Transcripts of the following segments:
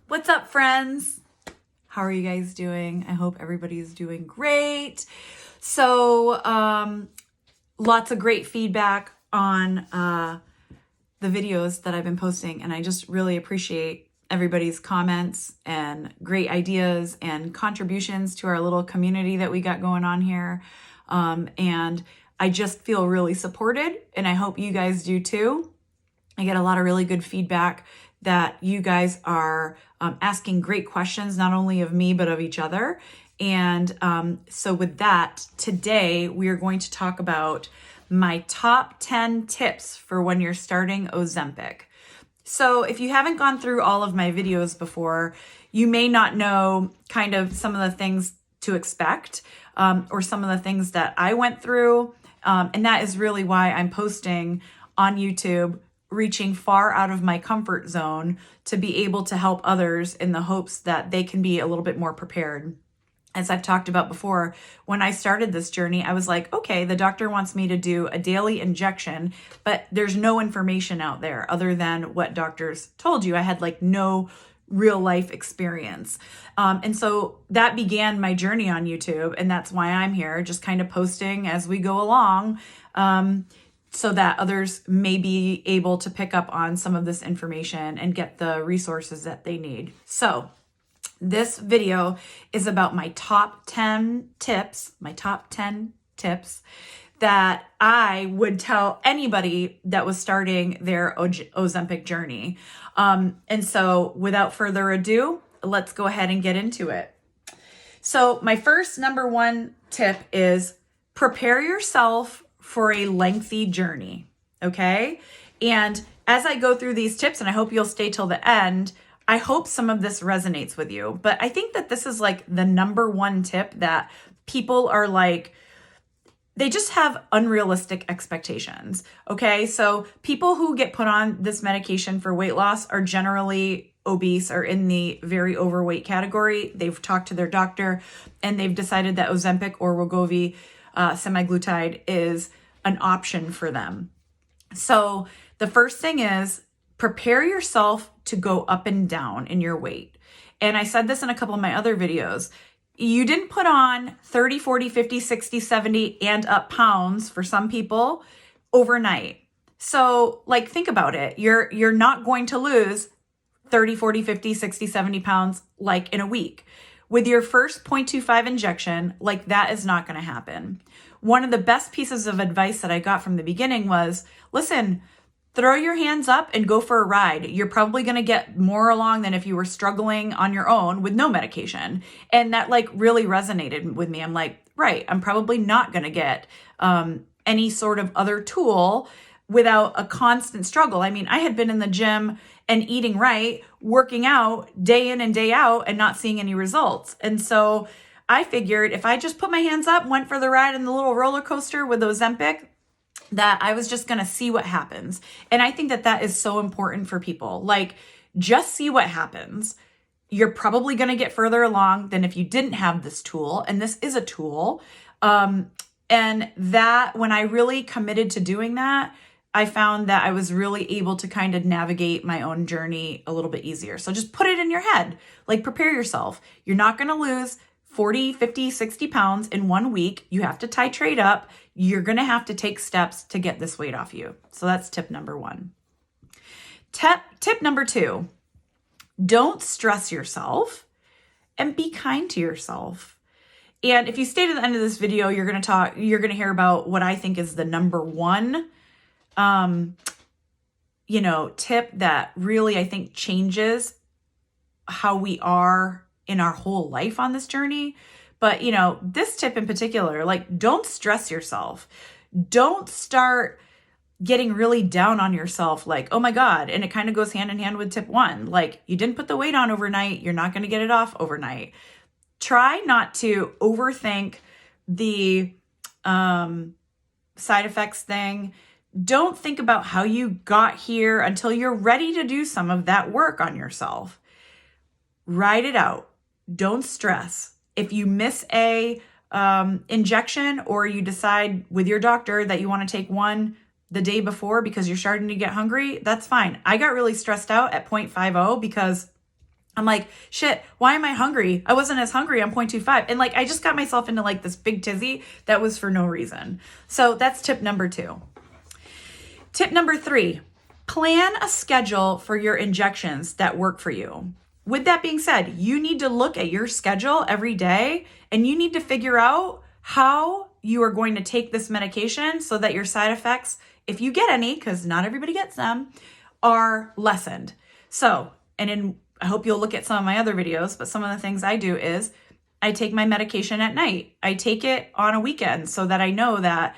What's up, friends? How are you guys doing? I hope everybody's doing great. So, lots of great feedback on the videos that I've been posting, and I just really appreciate everybody's comments and great ideas and contributions to our little community that we got going on here. And I just feel really supported, and I hope you guys do too. I get a lot of really good feedback that you guys are asking great questions, not only of me, but of each other. And so with that, today we are going to talk about my top 10 tips for when you're starting Ozempic. So if you haven't gone through all of my videos before, you may not know kind of some of the things to expect or some of the things that I went through. And that is really why I'm posting on YouTube, reaching far out of my comfort zone to be able to help others in the hopes that they can be a little bit more prepared. As I've talked about before, when I started this journey, I was like, okay, the doctor wants me to do a daily injection, but there's no information out there other than what doctors told you. I had like no real life experience. And so that began my journey on YouTube. And that's why I'm here, just kind of posting as we go along, so that others may be able to pick up on some of this information and get the resources that they need. So this video is about my top 10 tips, that I would tell anybody that was starting their Ozempic journey. And so without further ado, let's go ahead and get into it. So my first number one tip is prepare yourself for a lengthy journey, okay? And as I go through these tips, and I hope you'll stay till the end, I hope some of this resonates with you. But I think that this is like the number one tip that people are like, they just have unrealistic expectations, okay? So people who get put on this medication for weight loss are generally obese or in the very overweight category. They've talked to their doctor and they've decided that Ozempic or Wegovy semaglutide is an option for them. So the first thing is prepare yourself to go up and down in your weight. And I said this in a couple of my other videos. You didn't put on 30, 40, 50, 60, 70 and up pounds for some people overnight. So like, think about it. You're not going to lose 30, 40, 50, 60, 70 pounds like in a week. With your first 0.25 injection, like that is not going to happen. One of the best pieces of advice that I got from the beginning was, listen, throw your hands up and go for a ride. You're probably going to get more along than if you were struggling on your own with no medication. And that like really resonated with me. I'm like, right, I'm probably not going to get any sort of other tool without a constant struggle. I mean, I had been in the gym and eating right, working out day in and day out and not seeing any results. And so I figured if I just put my hands up, went for the ride in the little roller coaster with Ozempic, that I was just going to see what happens. And I think that that is so important for people. Like, just see what happens. You're probably going to get further along than if you didn't have this tool. And this is a tool. And that when I really committed to doing that, I found that I was really able to kind of navigate my own journey a little bit easier. So just put it in your head, like prepare yourself. You're not going to lose 40, 50, 60 pounds in 1 week. You have to titrate up. You're going to have to take steps to get this weight off you. So that's tip number one. Tip number two, don't stress yourself and be kind to yourself. And if you stay to the end of this video, you're going to hear about what I think is the number one tip that really, I think, changes how we are in our whole life on this journey. But, this tip in particular, like, don't stress yourself. Don't start getting really down on yourself. Like, oh my God. And it kind of goes hand in hand with tip one. Like, you didn't put the weight on overnight. You're not going to get it off overnight. Try not to overthink the side effects thing. Don't think about how you got here until you're ready to do some of that work on yourself. Ride it out. Don't stress. If you miss a injection or you decide with your doctor that you want to take one the day before because you're starting to get hungry, that's fine. I got really stressed out at 0.50 because I'm like, shit, why am I hungry? I wasn't as hungry on 0.25. And like, I just got myself into like this big tizzy that was for no reason. So that's tip number 2. Tip number 3, plan a schedule for your injections that work for you. With that being said, you need to look at your schedule every day and you need to figure out how you are going to take this medication so that your side effects, if you get any, because not everybody gets them, are lessened. So, I hope you'll look at some of my other videos, but some of the things I do is I take my medication at night. I take it on a weekend so that I know that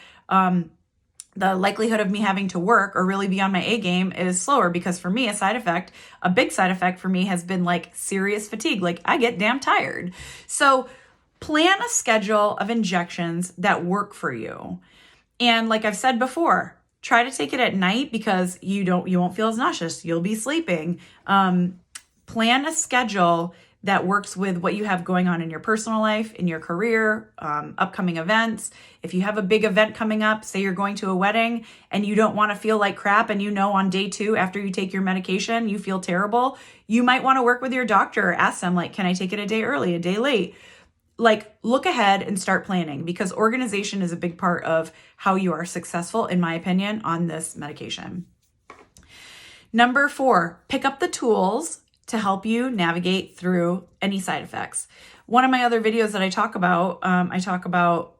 the likelihood of me having to work or really be on my A game is slower, because for me, a big side effect for me has been like serious fatigue. Like I get damn tired. So plan a schedule of injections that work for you. And like I've said before, try to take it at night because you won't feel as nauseous. You'll be sleeping. Plan a schedule that works with what you have going on in your personal life, in your career, upcoming events. If you have a big event coming up, say you're going to a wedding and you don't want to feel like crap, and on day 2 after you take your medication, you feel terrible, you might want to work with your doctor or ask them, like, can I take it a day early, a day late? Like, look ahead and start planning, because organization is a big part of how you are successful, in my opinion, on this medication. Number 4, pick up the tools to help you navigate through any side effects. One of my other videos that I talk about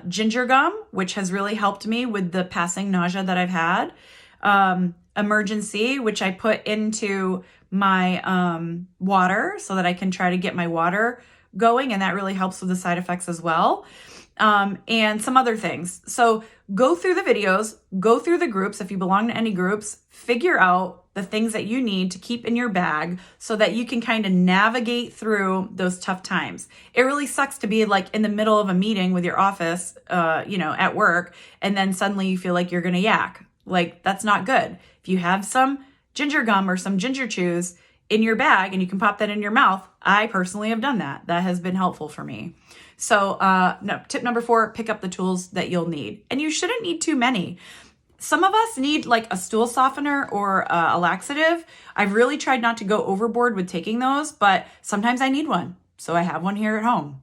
ginger gum, which has really helped me with the passing nausea that I've had. Emergency, which I put into my water so that I can try to get my water going, and that really helps with the side effects as well. And some other things. So go through the videos, go through the groups. If you belong to any groups, figure out the things that you need to keep in your bag so that you can kind of navigate through those tough times. It really sucks to be like in the middle of a meeting with your office, at work, and then suddenly you feel like you're going to yak. Like, that's not good. If you have some ginger gum or some ginger chews in your bag and you can pop that in your mouth, I personally have done that. That has been helpful for me. So, tip number 4, pick up the tools that you'll need. And you shouldn't need too many. Some of us need like a stool softener or a laxative. I've really tried not to go overboard with taking those, but sometimes I need one. So I have one here at home.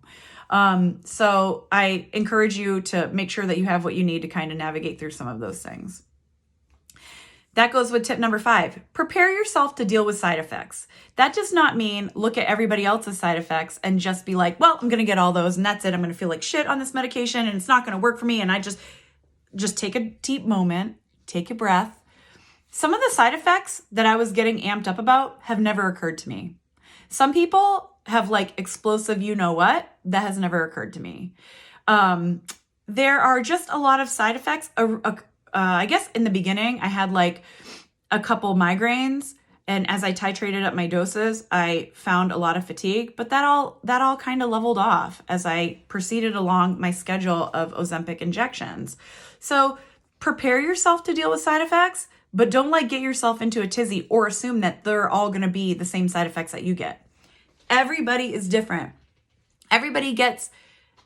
So I encourage you to make sure that you have what you need to kind of navigate through some of those things. That goes with tip number 5. Prepare yourself to deal with side effects. That does not mean look at everybody else's side effects and just be like, well, I'm going to get all those and that's it. I'm going to feel like shit on this medication and it's not going to work for me. And I just take a deep moment, take a breath. Some of the side effects that I was getting amped up about have never occurred to me. Some people have like explosive you-know-what. That has never occurred to me. There are just a lot of side effects. I guess in the beginning, I had like a couple migraines, and as I titrated up my doses, I found a lot of fatigue, but that all kind of leveled off as I proceeded along my schedule of Ozempic injections. So prepare yourself to deal with side effects, but don't like get yourself into a tizzy or assume that they're all going to be the same side effects that you get. Everybody is different. Everybody gets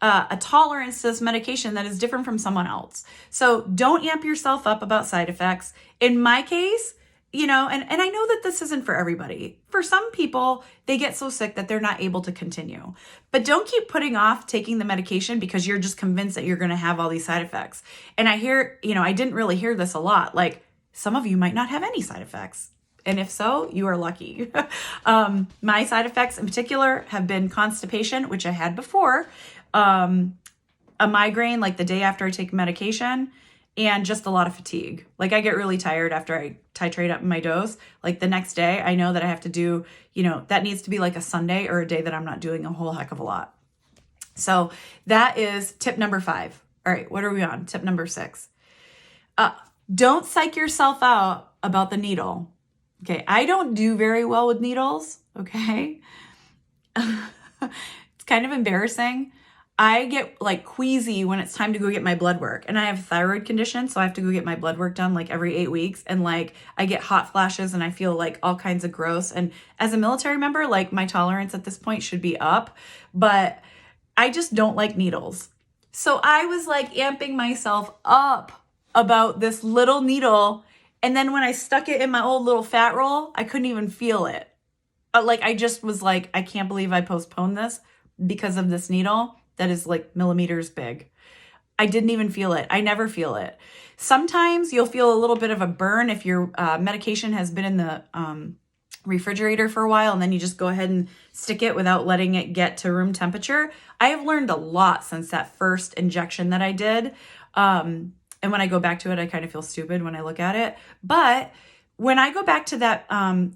a tolerance to this medication that is different from someone else. So don't amp yourself up about side effects. In my case, and I know that this isn't for everybody. For some people, they get so sick that they're not able to continue. But don't keep putting off taking the medication because you're just convinced that you're going to have all these side effects. And I hear, I didn't really hear this a lot. Like, some of you might not have any side effects. And if so, you are lucky. My side effects in particular have been constipation, which I had before, a migraine like the day after I take medication, and just a lot of fatigue. Like, I get really tired after I titrate up my dose. Like, the next day, I know that I have to do, that needs to be like a Sunday or a day that I'm not doing a whole heck of a lot. So that is tip number 5. All right, what are we on? Tip number 6. Don't psych yourself out about the needle. Okay, I don't do very well with needles, okay? It's kind of embarrassing. I get like queasy when it's time to go get my blood work, and I have a thyroid condition, so I have to go get my blood work done like every 8 weeks, and like I get hot flashes and I feel like all kinds of gross. And as a military member, like my tolerance at this point should be up, but I just don't like needles. So I was like amping myself up about this little needle, and then when I stuck it in my old little fat roll, I couldn't even feel it. Like, I just was like, I can't believe I postponed this because of this needle that is like millimeters big. I didn't even feel it. I never feel it. Sometimes you'll feel a little bit of a burn if your medication has been in the refrigerator for a while, and then you just go ahead and stick it without letting it get to room temperature. I have learned a lot since that first injection that I did. And when I go back to it, I kind of feel stupid when I look at it. But when I go back to that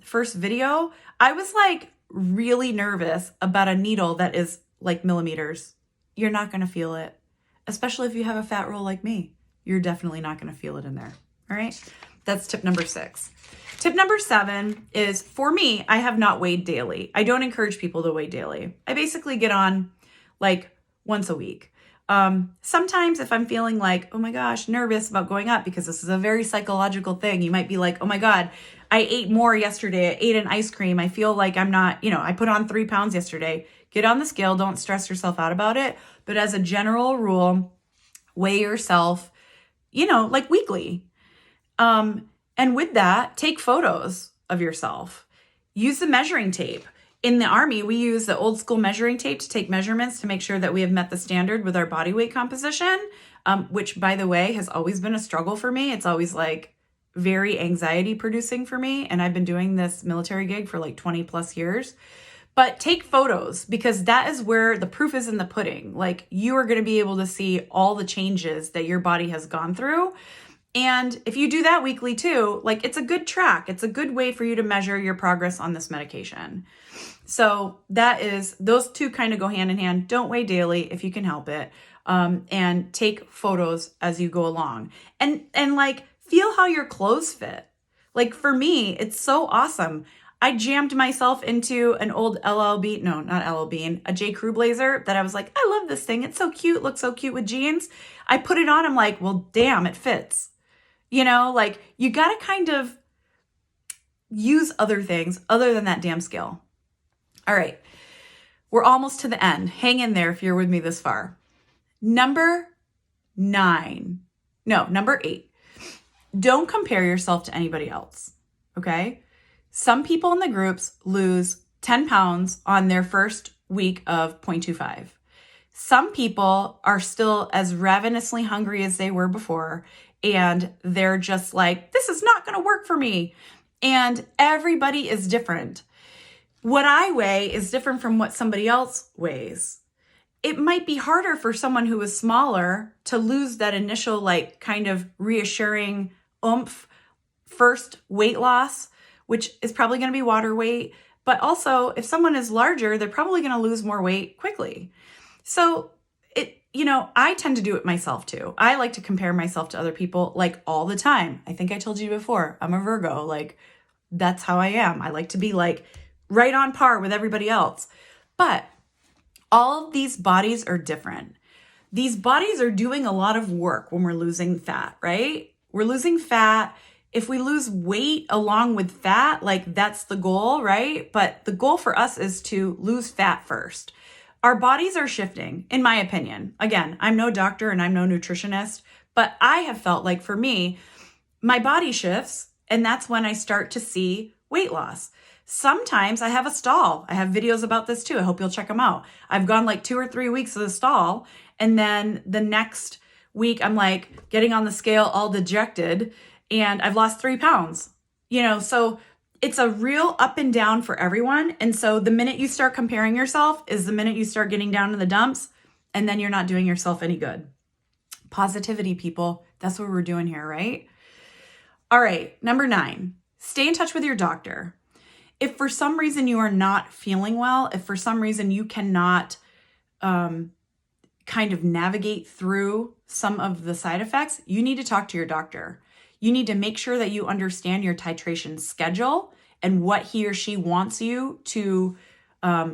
first video, I was like really nervous about a needle that is like millimeters. You're not going to feel it, especially if you have a fat roll like me. You're definitely not going to feel it in there. All right. That's tip number 6. Tip number 7 is, for me, I have not weighed daily. I don't encourage people to weigh daily. I basically get on like once a week. Sometimes if I'm feeling like, oh my gosh, nervous about going up, because this is a very psychological thing, you might be like, oh my God, I ate more yesterday. I ate an ice cream. I feel like I'm not, I put on 3 pounds yesterday. Get on the scale. Don't stress yourself out about it. But as a general rule, weigh yourself, like weekly. And with that, take photos of yourself. Use the measuring tape. In the Army, we use the old school measuring tape to take measurements to make sure that we have met the standard with our body weight composition, which, by the way, has always been a struggle for me. It's always like very anxiety producing for me. And I've been doing this military gig for like 20 plus years. But take photos, because that is where the proof is in the pudding. Like, you are going to be able to see all the changes that your body has gone through. And if you do that weekly too, like, it's a good track. It's a good way for you to measure your progress on this medication. So those two kind of go hand in hand. Don't weigh daily if you can help it. And take photos as you go along. And like, feel how your clothes fit. Like, for me, it's so awesome. I jammed myself into an old a J. Crew blazer that I was like, I love this thing. It's so cute. Looks so cute with jeans. I put it on. I'm like, well, damn, it fits. Like, you got to kind of use other things other than that damn scale. All right. We're almost to the end. Hang in there if you're with me this far. Number 8. Don't compare yourself to anybody else. Okay? Some people in the groups lose 10 pounds on their first week of 0.25. Some people are still as ravenously hungry as they were before, and they're just like, this is not going to work for me. And everybody is different. What I weigh is different from what somebody else weighs. It might be harder for someone who is smaller to lose that initial, like, kind of reassuring oomph first weight loss, which is probably going to be water weight. But also, if someone is larger, they're probably going to lose more weight quickly. So I tend to do it myself too. I like to compare myself to other people, like, all the time. I think I told you before, I'm a Virgo. Like, that's how I am. I like to be like right on par with everybody else. But all of these bodies are different. These bodies are doing a lot of work when we're losing fat, right? We're losing fat. If we lose weight along with fat, like, that's the goal, right? But the goal for us is to lose fat first. Our bodies are shifting, in my opinion. Again, I'm no doctor and I'm no nutritionist, but I have felt like, for me, my body shifts, and that's when I start to see weight loss. Sometimes I have a stall. I have videos about this too. I hope you'll check them out. I've gone like 2 or 3 weeks of the stall, and then the next week I'm like getting on the scale all dejected, and I've lost 3 pounds. So it's a real up and down for everyone. And so the minute you start comparing yourself is the minute you start getting down in the dumps, and then you're not doing yourself any good. Positivity, people. That's what we're doing here, right? All right. Number 9, stay in touch with your doctor. If for some reason you are not feeling well, if for some reason you cannot kind of navigate through some of the side effects, you need to talk to your doctor. You need to make sure that you understand your titration schedule and what he or she wants you to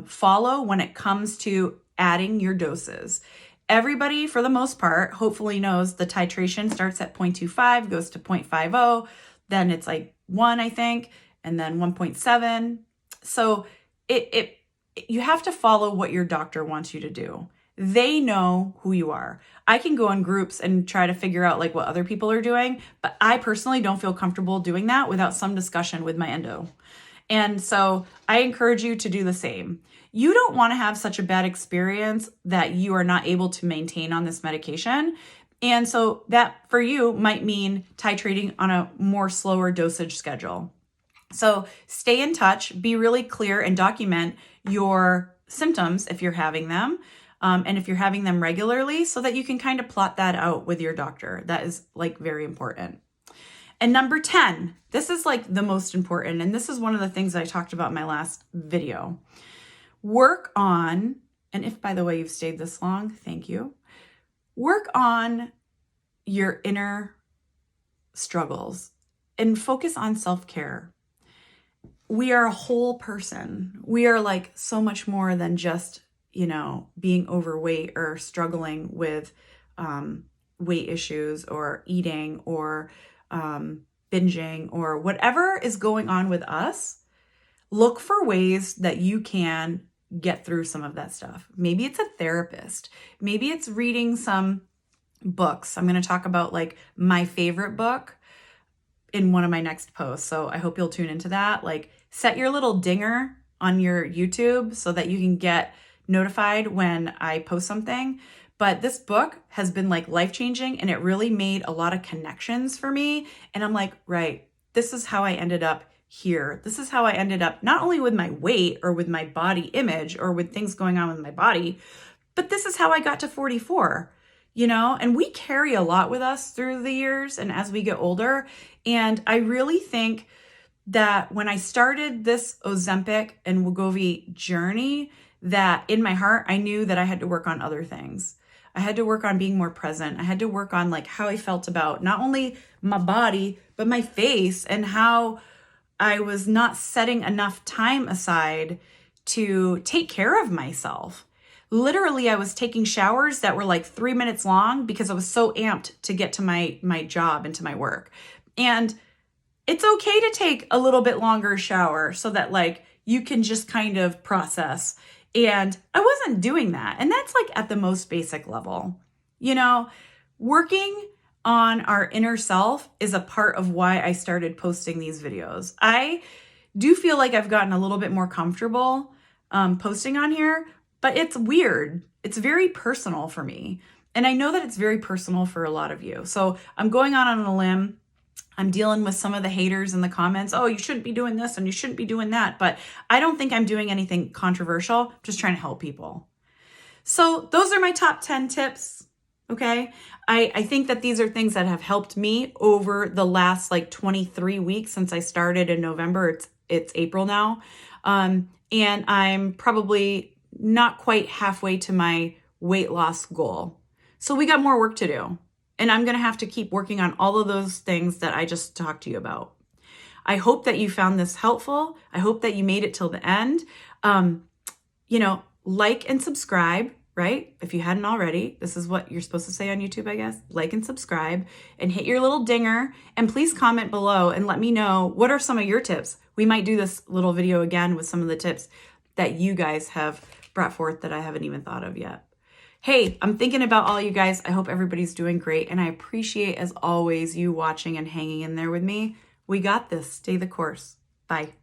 follow when it comes to adding your doses. Everybody, for the most part, hopefully knows the titration starts at 0.25, goes to 0.50, then it's like 1, I think, and then 1.7. So you have to follow what your doctor wants you to do. They know who you are. I can go in groups and try to figure out like what other people are doing, but I personally don't feel comfortable doing that without some discussion with my endo. And so I encourage you to do the same. You don't want to have such a bad experience that you are not able to maintain on this medication. And so that for you might mean titrating on a more slower dosage schedule. So stay in touch, be really clear, and document your symptoms if you're having them. And if you're having them regularly, so that you can kind of plot that out with your doctor. That is like very important. And number 10, this is like the most important. And this is one of the things I talked about in my last video. Work on, and if by the way you've stayed this long, thank you. Work on your inner struggles and focus on self-care. We are a whole person. We are like so much more than just, being overweight or struggling with weight issues or eating or binging or whatever is going on with us. Look for ways that you can get through some of that stuff. Maybe it's a therapist. Maybe it's reading some books. I'm going to talk about like my favorite book in one of my next posts. So I hope you'll tune into that. Like set your little dinger on your YouTube so that you can get notified when I post something. But this book has been like life-changing, and it really made a lot of connections for me. And I'm like, right, this is how I ended up here. This is how I ended up not only with my weight or with my body image or with things going on with my body, but this is how I got to 44, and we carry a lot with us through the years and as we get older. And I really think that when I started this Ozempic and Wegovy journey, that in my heart, I knew that I had to work on other things. I had to work on being more present. I had to work on like how I felt about not only my body, but my face, and how I was not setting enough time aside to take care of myself. Literally, I was taking showers that were like 3 minutes long because I was so amped to get to my job and to my work. And it's okay to take a little bit longer shower so that like you can just kind of process. And I wasn't doing that. And that's like at the most basic level. Working on our inner self is a part of why I started posting these videos. I do feel like I've gotten a little bit more comfortable posting on here, but it's weird. It's very personal for me. And I know that it's very personal for a lot of you. So I'm going on a limb. I'm dealing with some of the haters in the comments. Oh, you shouldn't be doing this and you shouldn't be doing that. But I don't think I'm doing anything controversial. I'm just trying to help people. So those are my top 10 tips. Okay. I think that these are things that have helped me over the last like 23 weeks since I started in November. It's April now. And I'm probably not quite halfway to my weight loss goal. So we got more work to do. And I'm going to have to keep working on all of those things that I just talked to you about. I hope that you found this helpful. I hope that you made it till the end. Like and subscribe, right? If you hadn't already, this is what you're supposed to say on YouTube, I guess. Like and subscribe and hit your little dinger. And please comment below and let me know, what are some of your tips? We might do this little video again with some of the tips that you guys have brought forth that I haven't even thought of yet. Hey, I'm thinking about all you guys. I hope everybody's doing great. And I appreciate, as always, you watching and hanging in there with me. We got this. Stay the course. Bye.